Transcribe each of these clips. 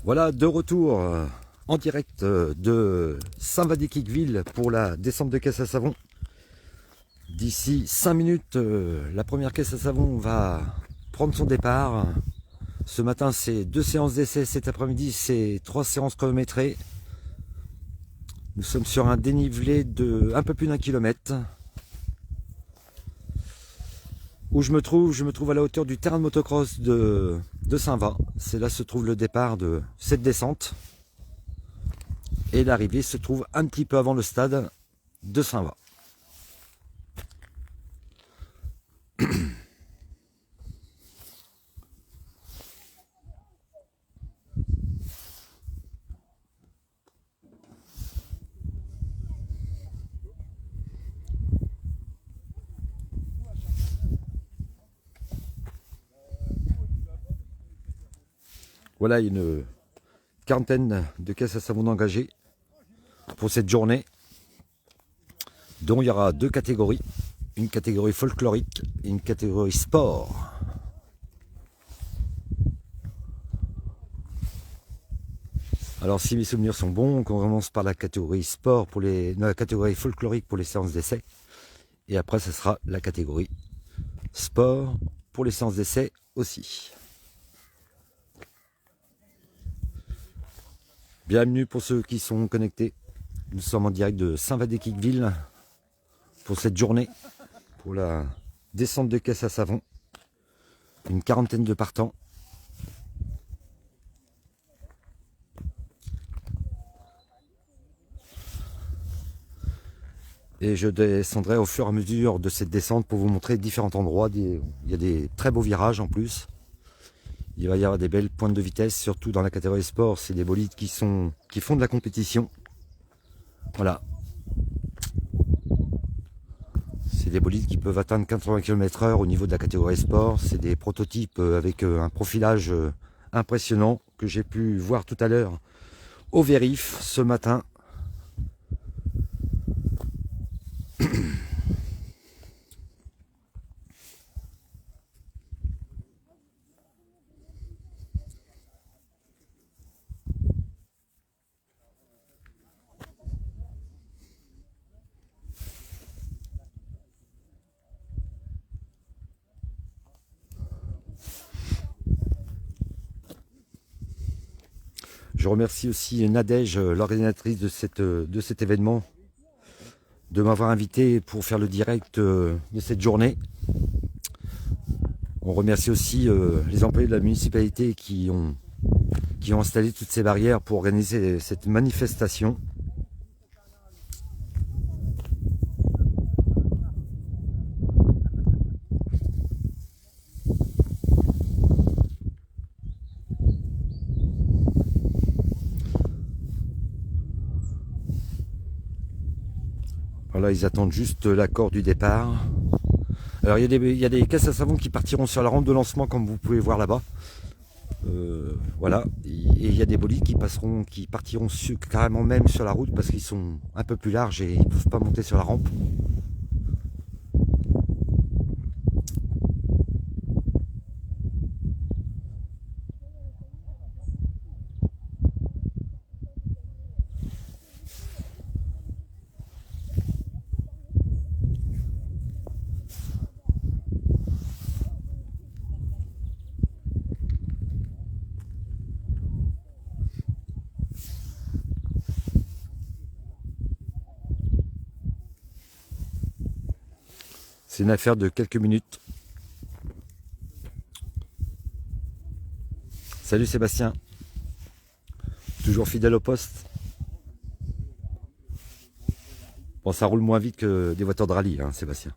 Voilà, de retour en direct de Saint-Vadic-Quicqueville pour la descente de caisse à savon. D'ici 5 minutes, la première caisse à savon va prendre son départ. Ce matin, c'est 2 séances d'essai. Cet après-midi, c'est 3 séances chronométrées. Nous sommes sur un dénivelé de un peu plus d'1 kilomètre. Où je me trouve à la hauteur du terrain de motocross de Saint-Va. C'est là se trouve le départ de cette descente. Et l'arrivée se trouve un petit peu avant le stade de Saint-Va. Voilà une quarantaine de caisses à savon engagées pour cette journée, dont il y aura 2 catégories, une catégorie folklorique et une catégorie sport. Alors si mes souvenirs sont bons, on commence par la catégorie sport la catégorie folklorique pour les séances d'essai, et après ce sera la catégorie sport pour les séances d'essai aussi. Bienvenue pour ceux qui sont connectés. Nous sommes en direct de Saint-Vadic-Quicqueville pour cette journée, pour la descente de caisse à savon. Une quarantaine de partants. Et je descendrai au fur et à mesure de cette descente pour vous montrer différents endroits. Il y a des très beaux virages en plus. Il va y avoir des belles pointes de vitesse, surtout dans la catégorie sport. C'est des bolides qui font de la compétition. Voilà. C'est des bolides qui peuvent atteindre 80 km/h au niveau de la catégorie sport. C'est des prototypes avec un profilage impressionnant que j'ai pu voir tout à l'heure au vérif ce matin. Je remercie aussi Nadège, l'organisatrice de cet événement, de m'avoir invité pour faire le direct de cette journée. On remercie aussi les employés de la municipalité qui ont installé toutes ces barrières pour organiser cette manifestation. Voilà, ils attendent juste l'accord du départ. Alors il y a des caisses à savon qui partiront sur la rampe de lancement, comme vous pouvez voir là-bas. Voilà, et il y a des bolides qui partiront carrément même sur la route parce qu'ils sont un peu plus larges et ils ne peuvent pas monter sur la rampe. C'est une affaire de quelques minutes. Salut Sébastien, toujours fidèle au poste. Bon, ça roule moins vite que des voitures de rallye, hein, Sébastien.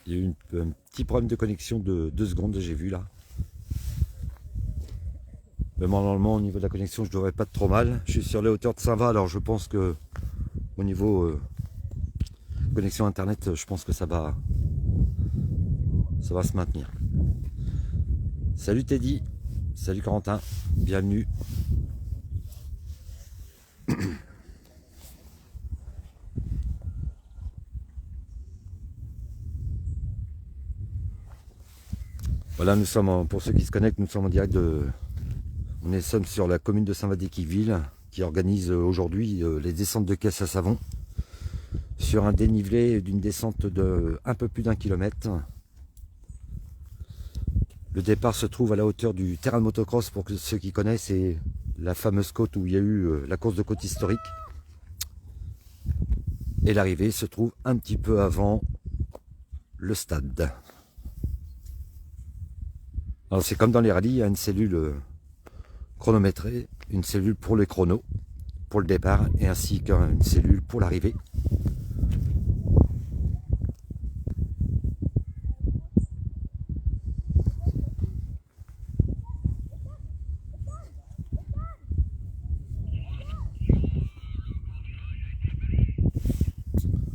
Il y a eu un petit problème de connexion de 2 secondes, j'ai vu là. Mais normalement, au niveau de la connexion, je devrais pas être trop mal. Je suis sur les hauteurs de Saint-Va, alors je pense que au niveau connexion internet, je pense que ça va se maintenir. Salut Teddy, salut Corentin, bienvenue. Voilà, nous sommes, pour ceux qui se connectent, nous sommes en direct sommes sur la commune de Saint-Vadic-Ville qui organise aujourd'hui les descentes de caisse à savon sur un dénivelé d'une descente de un peu plus d'1 kilomètre. Le départ se trouve à la hauteur du terrain de motocross pour ceux qui connaissent, et la fameuse côte où il y a eu la course de côte historique. Et l'arrivée se trouve un petit peu avant le stade. Alors c'est comme dans les rallyes, il y a une cellule chronométrée, une cellule pour les chronos, pour le départ, et ainsi qu'une cellule pour l'arrivée.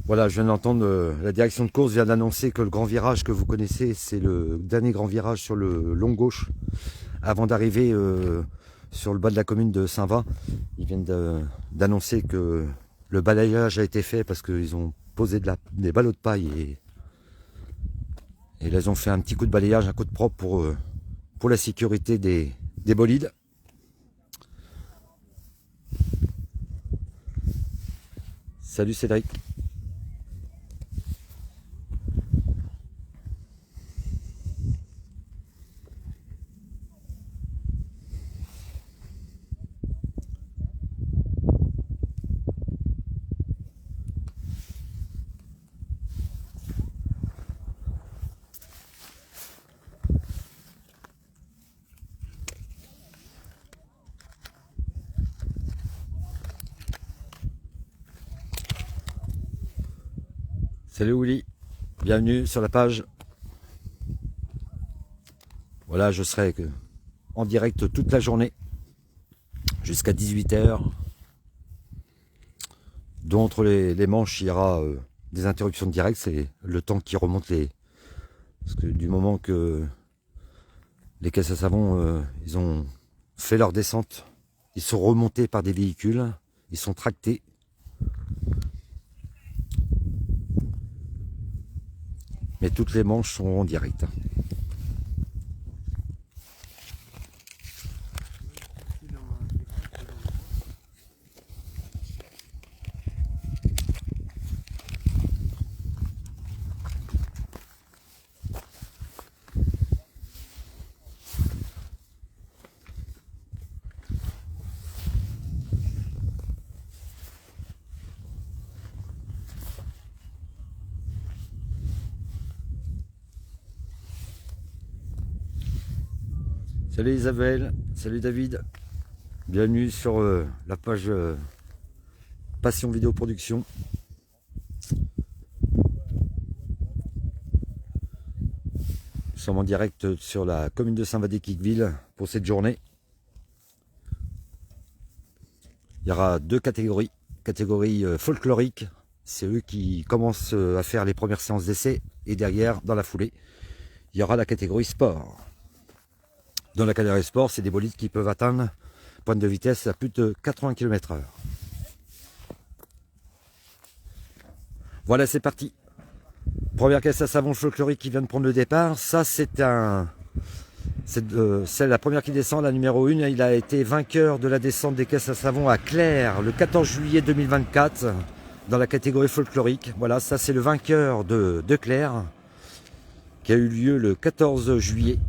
Voilà, je viens d'entendre, la direction de course vient d'annoncer que le grand virage que vous connaissez, c'est le dernier grand virage sur le long gauche, avant d'arriver sur le bas de la commune de Saint-Va. Ils viennent d'annoncer que le balayage a été fait parce qu'ils ont posé des ballots de paille et là ils ont fait un petit coup de balayage, un coup de propre pour la sécurité des bolides. Salut Cédric. Salut Willy, bienvenue sur la page. Voilà, je serai en direct toute la journée jusqu'à 18 h. Dont entre les manches, il y aura des interruptions de direct, c'est le temps qui remonte parce que du moment que les caisses à savon, ils ont fait leur descente, ils sont remontés par des véhicules, ils sont tractés. Mais toutes les manches sont en direct. Salut Isabelle, salut David, bienvenue sur la page Passion Vidéo Production. Nous sommes en direct sur la commune de Saint-Vadic-Ville pour cette journée. Il y aura deux catégories. Catégorie folklorique, c'est eux qui commencent à faire les premières séances d'essai, et derrière, dans la foulée, il y aura la catégorie sport. Dans la catégorie sport, c'est des bolides qui peuvent atteindre pointe de vitesse à plus de 80 km/h. Voilà, c'est parti. Première caisse à savon folklorique qui vient de prendre le départ. Ça, c'est la première qui descend, la numéro 1. Il a été vainqueur de la descente des caisses à savon à Claire le 14 juillet 2024 dans la catégorie folklorique. Voilà, ça c'est le vainqueur de Claire qui a eu lieu le 14 juillet.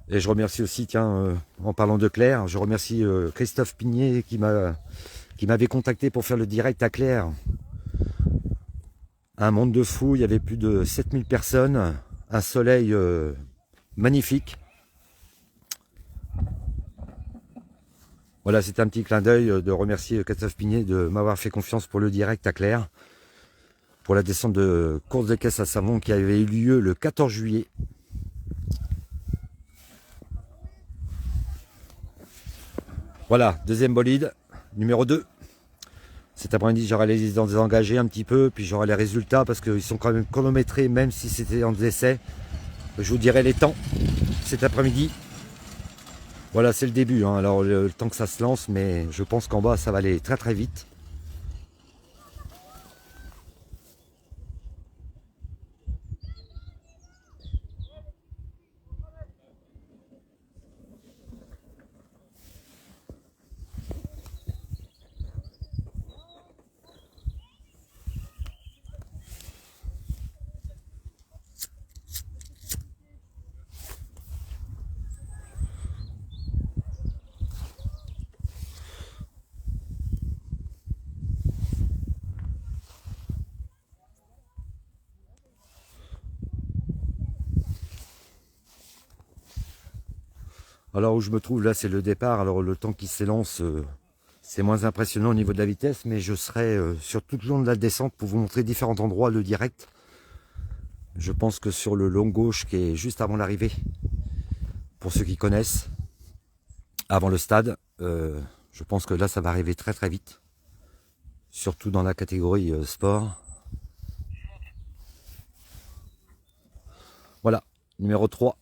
Et je remercie aussi, tiens, en parlant de Claire, je remercie Christophe Pigné qui m'avait contacté pour faire le direct à Claire. Un monde de fou, il y avait plus de 7000 personnes, un soleil magnifique. Voilà, c'était un petit clin d'œil de remercier Christophe Pignet de m'avoir fait confiance pour le direct à Claire, pour la descente de course de caisse à savon qui avait eu lieu le 14 juillet. Voilà, deuxième bolide, numéro 2. Cet après-midi, j'aurai les licences désengagées un petit peu, puis j'aurai les résultats parce qu'ils sont quand même chronométrés, même si c'était en essai. Je vous dirai les temps cet après-midi. Voilà, c'est le début, hein. Alors le temps que ça se lance, mais je pense qu'en bas, ça va aller très très vite. Alors où je me trouve là, c'est le départ. Alors le temps qui s'élance, c'est moins impressionnant au niveau de la vitesse, mais je serai sur tout le long de la descente pour vous montrer différents endroits, le direct. Je pense que sur le long gauche qui est juste avant l'arrivée, pour ceux qui connaissent, avant le stade, je pense que là ça va arriver très très vite. Surtout dans la catégorie sport. Voilà, numéro 3.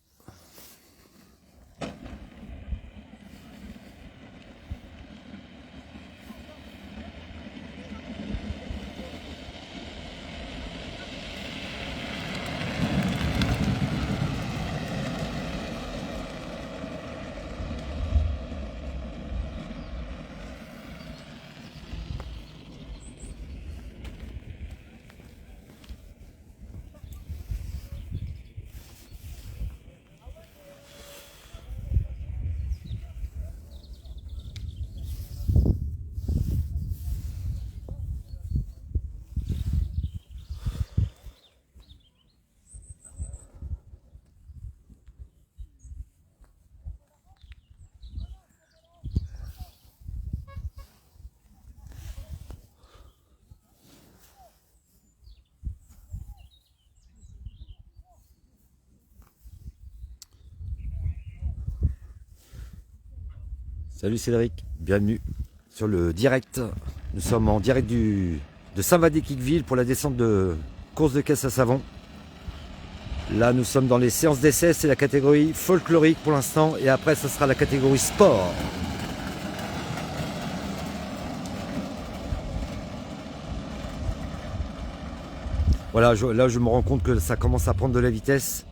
Salut Cédric, bienvenue sur le direct. Nous sommes en direct de Saint-Vadic-Iqueville pour la descente de course de caisse à savon. Là nous sommes dans les séances d'essai, c'est la catégorie folklorique pour l'instant et après ça sera la catégorie sport. Voilà, là je me rends compte que ça commence à prendre de la vitesse.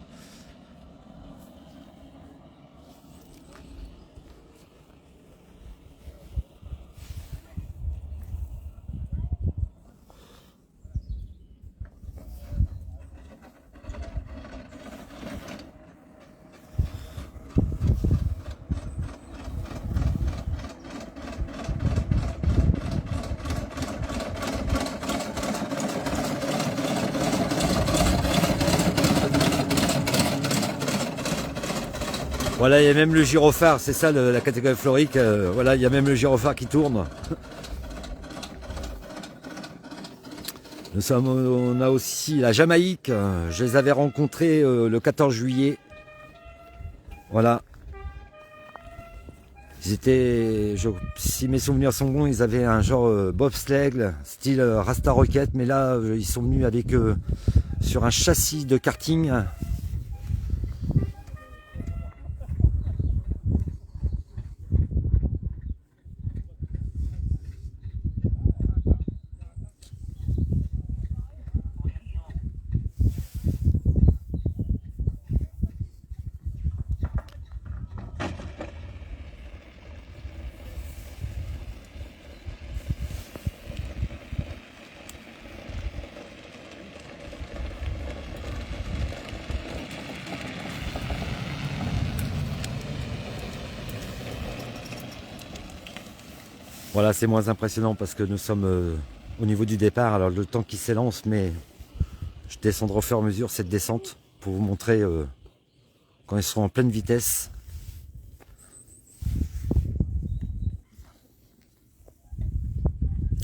Voilà, il y a même le gyrophare, c'est ça la catégorie folklorique. Voilà, il y a même le gyrophare qui tourne. On a aussi la Jamaïque. Je les avais rencontrés le 14 juillet. Voilà. Ils étaient, si mes souvenirs sont bons, ils avaient un genre bobsleigh, style Rasta Rocket, mais là, ils sont venus avec sur un châssis de karting. Voilà, c'est moins impressionnant parce que nous sommes au niveau du départ. Alors le temps qui s'élance, mais je descendrai au fur et à mesure cette descente pour vous montrer quand ils seront en pleine vitesse.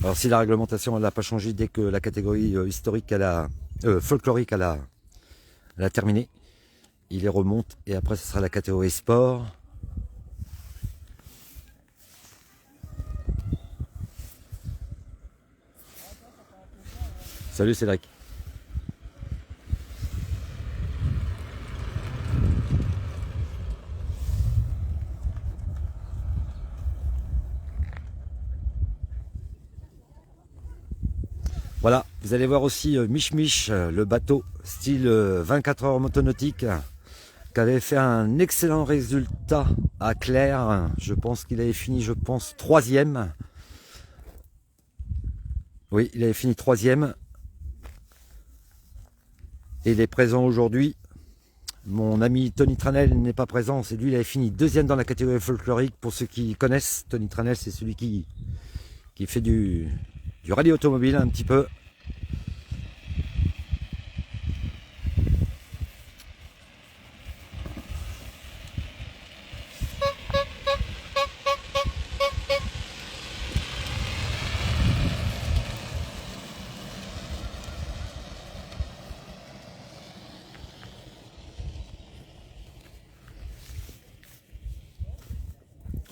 Alors si la réglementation elle n'a pas changé dès que la catégorie historique folklorique elle a terminé, il les remonte et après ce sera la catégorie sport. Salut Cédric. Voilà, vous allez voir aussi Mich Mich, le bateau style 24 heures motonautique, qui avait fait un excellent résultat à Claire. Je pense qu'il avait fini, troisième. Oui, il avait fini troisième. Et il est présent aujourd'hui. Mon ami Tony Tranel n'est pas présent, c'est lui, il avait fini deuxième dans la catégorie folklorique. Pour ceux qui connaissent, Tony Tranel, c'est celui qui fait du rallye automobile un petit peu.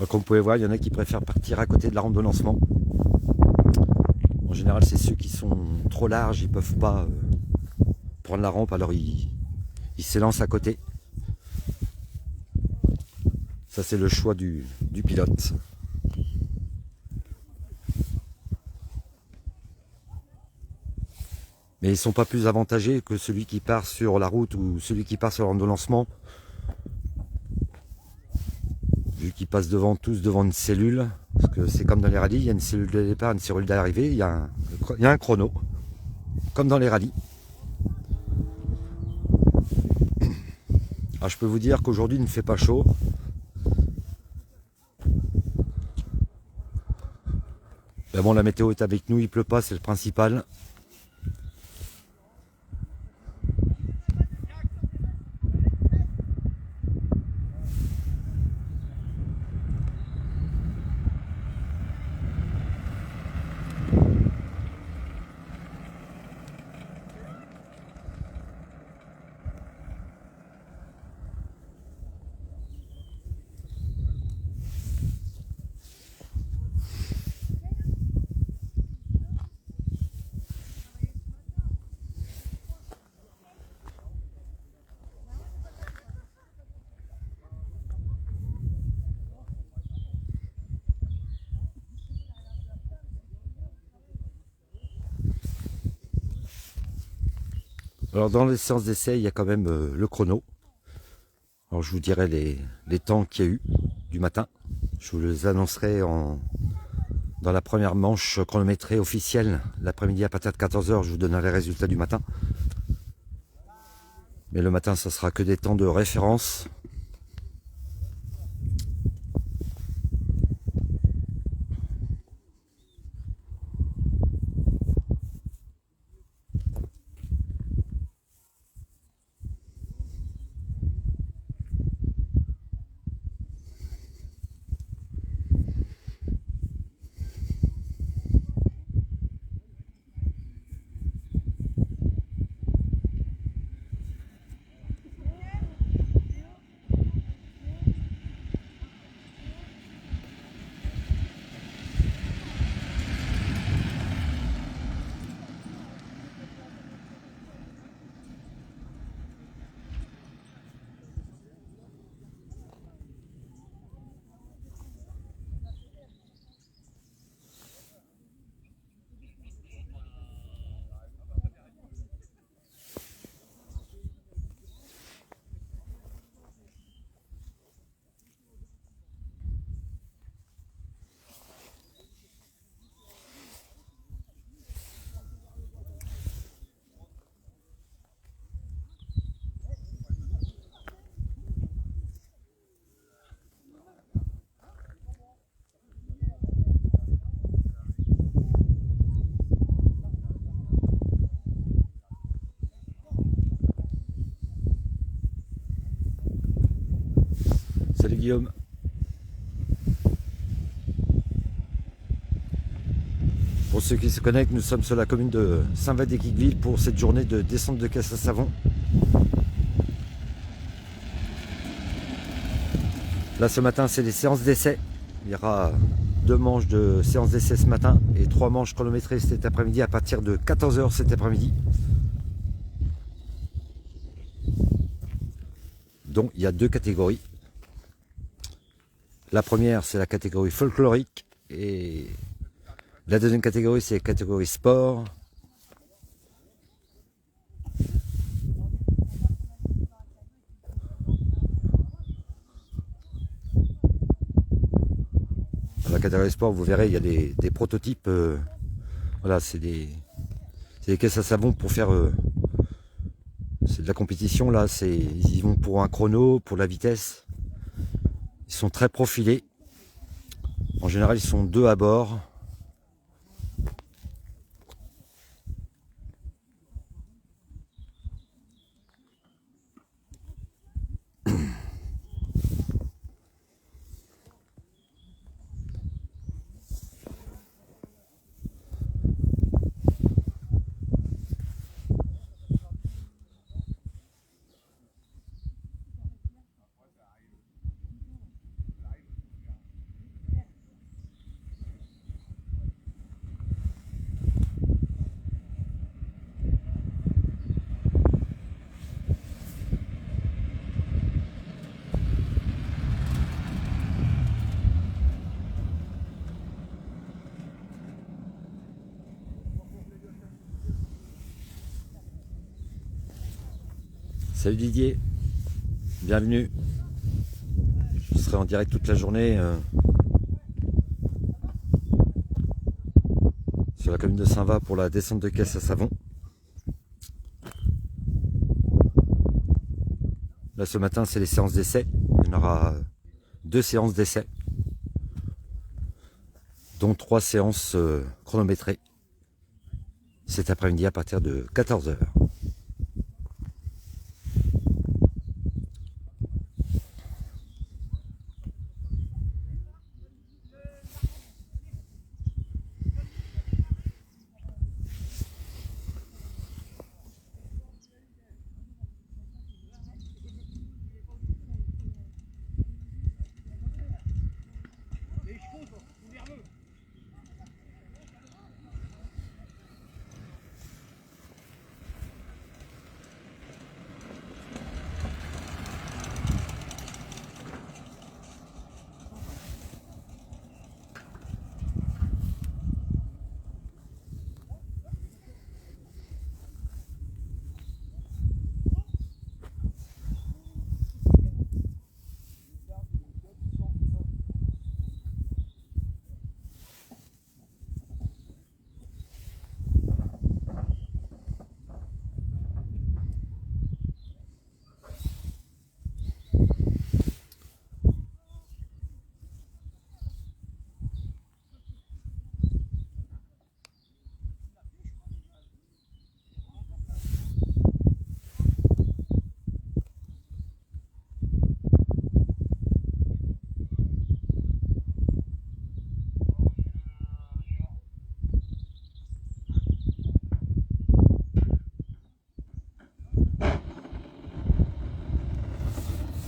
Comme vous pouvez voir, il y en a qui préfèrent partir à côté de la rampe de lancement. En général, c'est ceux qui sont trop larges, ils ne peuvent pas prendre la rampe, alors ils s'élancent à côté. Ça, c'est le choix du pilote. Mais ils ne sont pas plus avantagés que celui qui part sur la route ou celui qui part sur la rampe de lancement. Vu qu'ils passent tous devant une cellule, parce que c'est comme dans les rallyes, il y a une cellule de départ, une cellule d'arrivée, il y a un chrono, comme dans les rallyes. Alors je peux vous dire qu'aujourd'hui il ne fait pas chaud. Ben bon, la météo est avec nous, il pleut pas, c'est le principal. Alors dans les séances d'essai, il y a quand même le chrono. Alors je vous dirai les temps qu'il y a eu du matin. Je vous les annoncerai dans la première manche chronométrée officielle. L'après-midi à partir de 14 h, je vous donnerai les résultats du matin. Mais le matin, ça sera que des temps de référence. Salut Guillaume. Pour ceux qui se connectent, nous sommes sur la commune de Saint-Valdequiqueville pour cette journée de descente de caisse à savon. Là ce matin c'est les séances d'essai. Il y aura 2 manches de séances d'essai ce matin et 3 manches chronométrées cet après-midi à partir de 14 h cet après-midi. Donc il y a 2 catégories. La première c'est la catégorie folklorique et la deuxième catégorie c'est la catégorie sport. Dans la catégorie sport, vous verrez, il y a des prototypes. Voilà, c'est des caisses à savon pour faire. C'est de la compétition là. Ils y vont pour un chrono, pour la vitesse. Ils sont très profilés. En général, ils sont 2 à bord. Salut Didier, bienvenue. Je serai en direct toute la journée sur la commune de Saint-Va pour la descente de caisse à savon. Là ce matin c'est les séances d'essai. Il y en aura 2 séances d'essai, dont 3 séances chronométrées cet après-midi à partir de 14 h.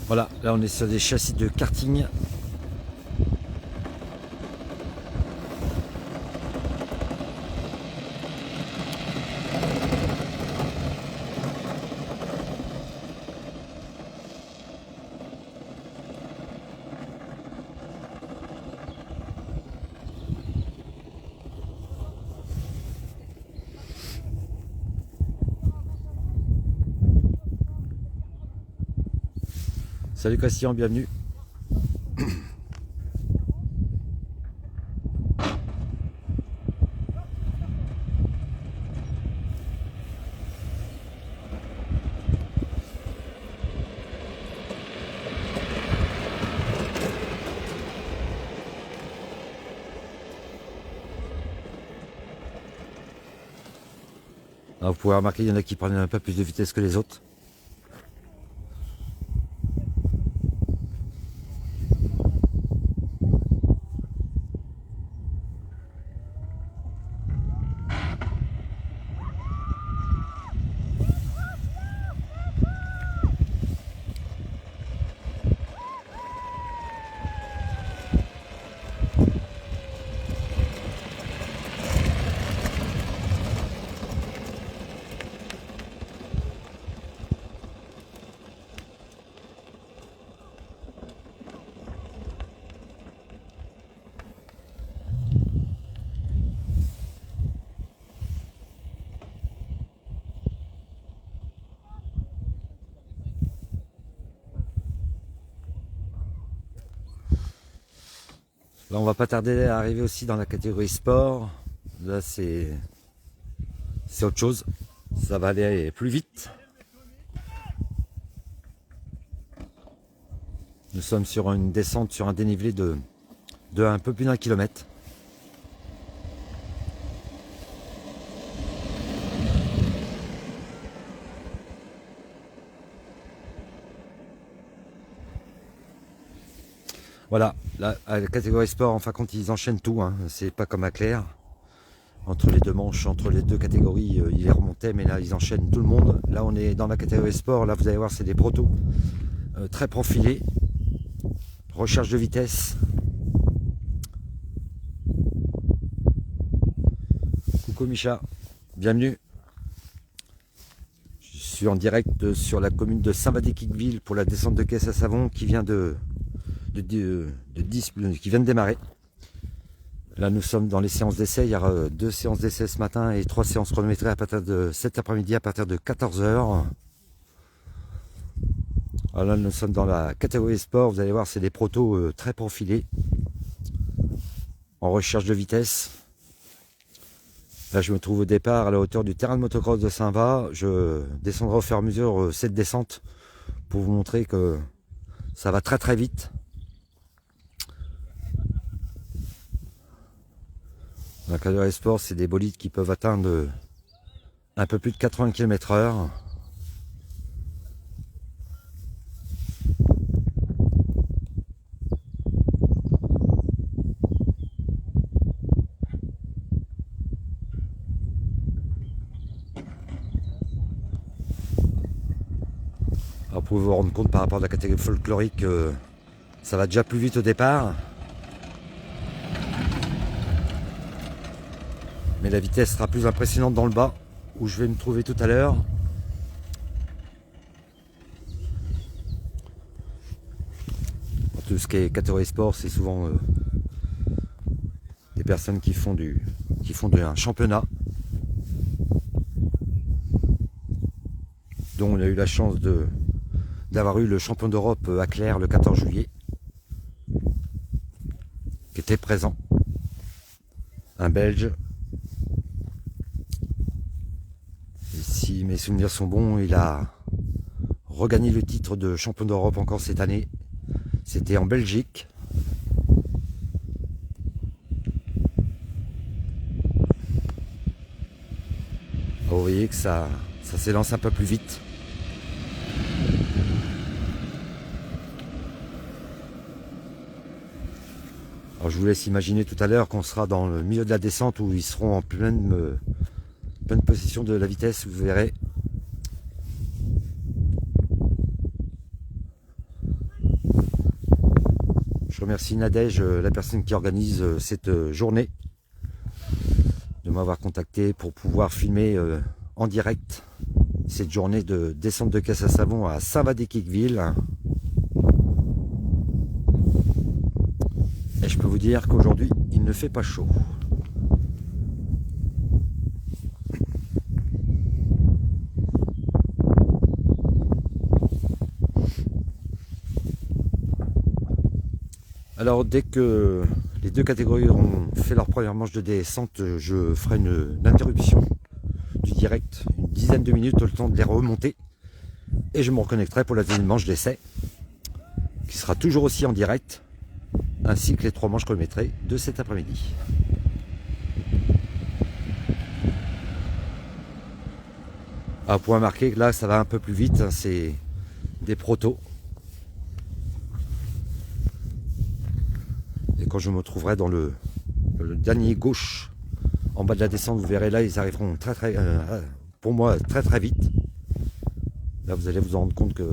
Voilà, là on est sur des châssis de karting. Salut Christian, bienvenue. Alors, vous pouvez remarquer, il y en a qui prennent un peu plus de vitesse que les autres. Là, on va pas tarder à arriver aussi dans la catégorie sport. Là, c'est autre chose. Ça va aller plus vite. Nous sommes sur une descente, sur un dénivelé de un peu plus d'un kilomètre. Voilà, là, à la catégorie sport, enfin quand ils enchaînent tout, hein, c'est pas comme à Claire. Entre les deux manches, entre les deux catégories, ils les remontaient, mais là ils enchaînent tout le monde. Là on est dans la catégorie sport, là vous allez voir c'est des protos très profilés. Recherche de vitesse. Coucou Micha, bienvenue. Je suis en direct sur la commune de Saint-Vadic-Quiqueville pour la descente de caisse à savon qui vient qui vient de démarrer. Là nous sommes dans les séances d'essai, il y aura 2 séances d'essai ce matin et 3 séances chronométrées à partir de cet après-midi à partir de 14 h. Là nous sommes dans la catégorie sport, vous allez voir c'est des protos très profilés en recherche de vitesse. Là je me trouve au départ à la hauteur du terrain de motocross de Saint-Va. Je descendrai au fur et à mesure cette descente pour vous montrer que ça va très très vite. Dans la catégorie sport, c'est des bolides qui peuvent atteindre un peu plus de 80 km/h. Alors, vous pouvez vous rendre compte par rapport à la catégorie folklorique, ça va déjà plus vite au départ. Mais la vitesse sera plus impressionnante dans le bas, où je vais me trouver tout à l'heure. Tout ce qui est catégorie sport, c'est souvent des personnes qui font un championnat, dont on a eu la chance d'avoir eu le champion d'Europe à Claire le 14 juillet, qui était présent, un Belge. Et si mes souvenirs sont bons, il a regagné le titre de champion d'Europe encore cette année. C'était en Belgique. Alors vous voyez que ça s'élance un peu plus vite. Alors je vous laisse imaginer tout à l'heure qu'on sera dans le milieu de la descente où ils seront en pleine possession de la vitesse, vous verrez. Je remercie Nadège, la personne qui organise cette journée, de m'avoir contacté pour pouvoir filmer en direct cette journée de descente de caisse à savon à Saint-Vadic-Quiqueville. Et je peux vous dire qu'aujourd'hui, il ne fait pas chaud. Alors dès que les deux catégories auront fait leur première manche de descente, je ferai une interruption du direct, une dizaine de minutes, le temps de les remonter. Et je me reconnecterai pour la deuxième manche d'essai, qui sera toujours aussi en direct, ainsi que les 3 manches chronométrées de cet après-midi. À point marqué, là ça va un peu plus vite, hein, c'est des protos. Et quand je me trouverai dans le dernier gauche, en bas de la descente, vous verrez là, ils arriveront pour moi très très vite. Là vous allez vous en rendre compte que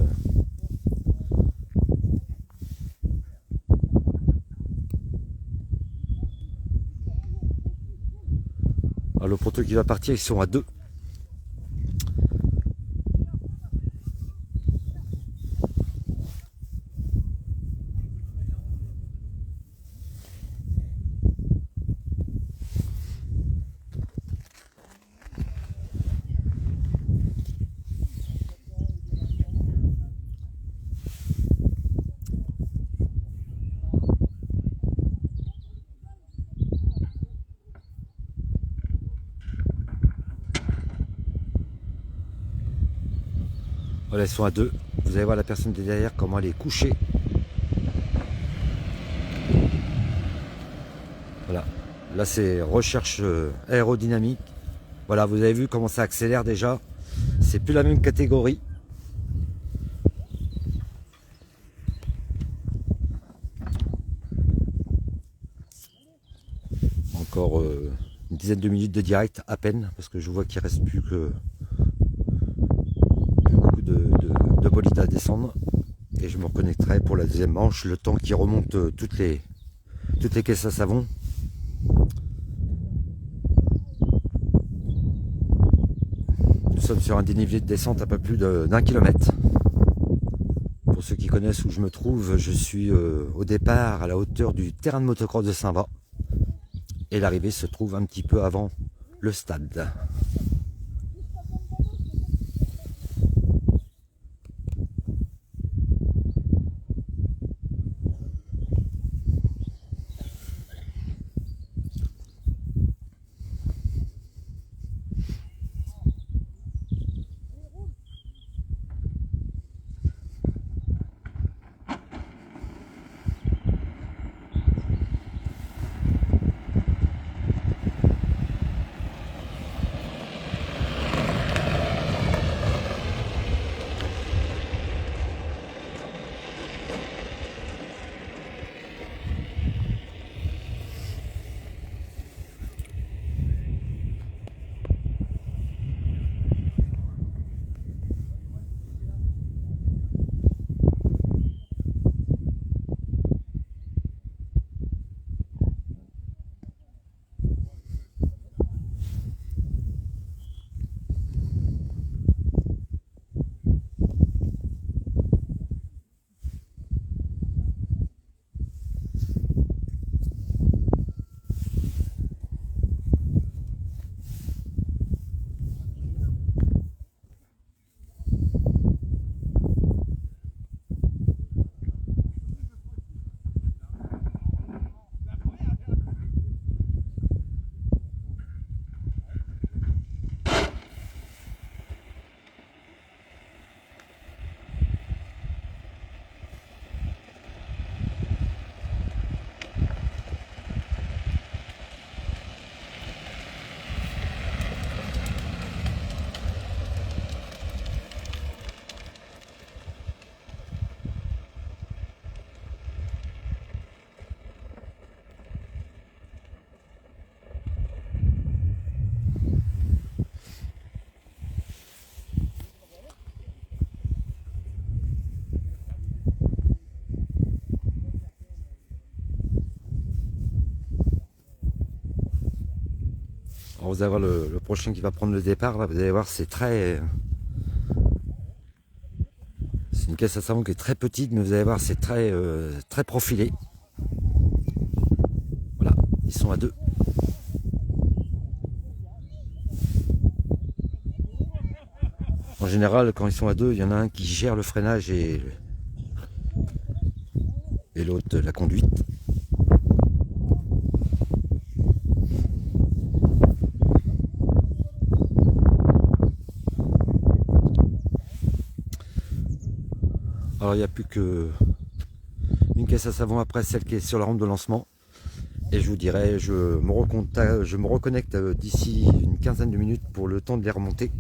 alors, le proto qui va partir, ils sont à 2. Voilà, ils sont à deux. Vous allez voir la personne derrière, comment elle est couchée. Voilà. Là, c'est recherche aérodynamique. Voilà, vous avez vu comment ça accélère déjà. C'est plus la même catégorie. Encore une dizaine de minutes de direct à peine, parce que je vois qu'il reste plus que beaucoup de bolides à descendre. Et je me reconnecterai pour la deuxième manche, le temps qui remonte toutes les caisses à savon. Nous sommes sur un dénivelé de descente à peu plus d'1 kilomètre. Pour ceux qui connaissent où je me trouve, je suis au départ à la hauteur du terrain de motocross de Saint-Va. Et l'arrivée se trouve un petit peu avant le stade. Alors vous allez voir le prochain qui va prendre le départ, là, vous allez voir, c'est une caisse à savon qui est très petite, mais vous allez voir, c'est très profilé. Voilà, ils sont à deux. En général, quand ils sont à deux, il y en a un qui gère le freinage et l'autre la conduite. Alors il n'y a plus que une caisse à savon après, celle qui est sur la rampe de lancement. Et je vous dirai, je me reconnecte d'ici une quinzaine de minutes pour le temps de les remonter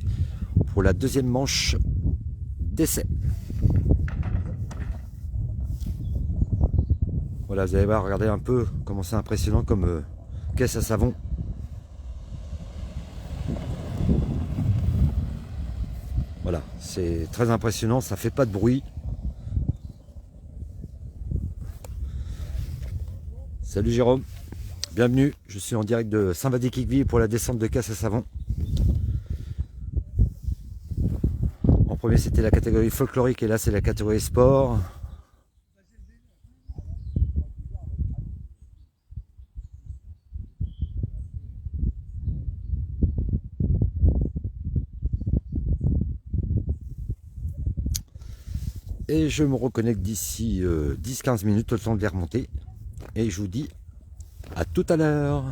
pour la deuxième manche d'essai. Voilà, vous allez voir, regardez un peu comment c'est impressionnant comme caisse à savon. Voilà, c'est très impressionnant, ça fait pas de bruit. Salut Jérôme, bienvenue, je suis en direct de Saint-Va-des-Quiqueville pour la descente de caisse à savon. En premier c'était la catégorie folklorique et là c'est la catégorie sport. Et je me reconnecte d'ici 10-15 minutes, le temps de les remonter. Et je vous dis à tout à l'heure.